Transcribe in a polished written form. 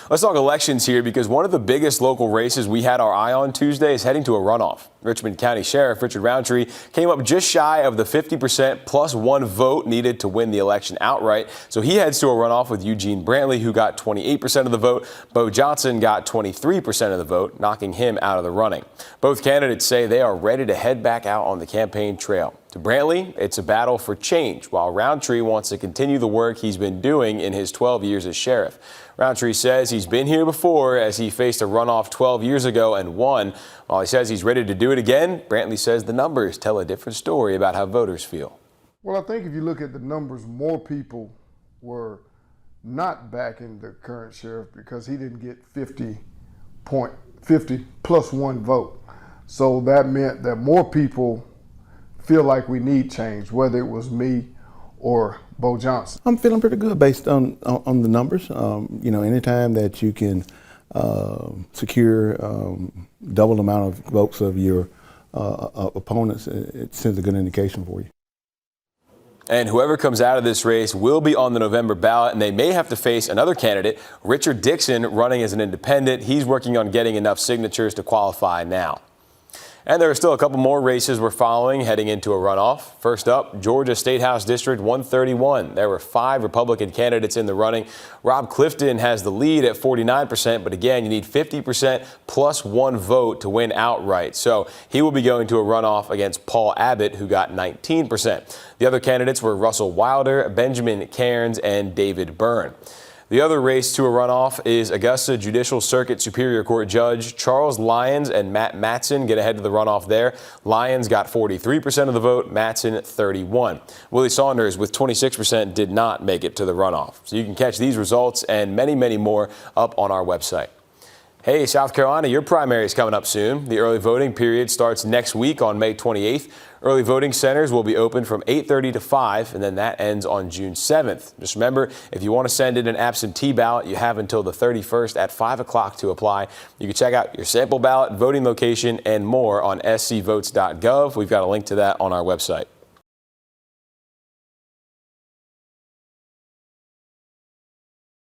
Let's talk elections here because one of the biggest local races we had our eye on Tuesday is heading to a runoff. Richmond County Sheriff Richard Roundtree came up just shy of the 50% plus one vote needed to win the election outright. So he heads to a runoff with Eugene Brantley, who got 28% of the vote. Bo Johnson got 23% of the vote, knocking him out of the running. Both candidates say they are ready to head back out on the campaign trail. To Brantley, it's a battle for change, while Roundtree wants to continue the work he's been doing in his 12 years as sheriff. Roundtree says he's been here before as he faced a runoff 12 years ago and won. While he says he's ready to do it again, Brantley says the numbers tell a different story about how voters feel. Well, I think if you look at the numbers, more people were not backing the current sheriff because he didn't get 50 plus one vote. So that meant that more people feel like we need change, whether it was me or Bo Johnson. I'm feeling pretty good based on the numbers. Anytime that you can secure double the amount of votes of your opponents, it sends a good indication for you. And whoever comes out of this race will be on the November ballot, and they may have to face another candidate, Richard Dixon, running as an independent. He's working on getting enough signatures to qualify now. And there are still a couple more races we're following heading into a runoff. First up, Georgia State House District 131. There were 5 Republican candidates in the running. Rob Clifton has the lead at 49%, but again, you need 50% plus one vote to win outright. So he will be going to a runoff against Paul Abbott, who got 19%. The other candidates were Russell Wilder, Benjamin Cairns, and David Byrne. The other race to a runoff is Augusta Judicial Circuit Superior Court Judge Charles Lyons and Matt Matson get ahead to the runoff there. Lyons got 43% of the vote, Matson 31%. Willie Saunders with 26% did not make it to the runoff. So you can catch these results and many, many more up on our website. Hey, South Carolina, your primary is coming up soon. The early voting period starts next week on May 28th. Early voting centers will be open from 8:30 to 5, and then that ends on June 7th. Just remember, if you want to send in an absentee ballot, you have until the 31st at 5 o'clock to apply. You can check out your sample ballot, voting location, and more on scvotes.gov. We've got a link to that on our website.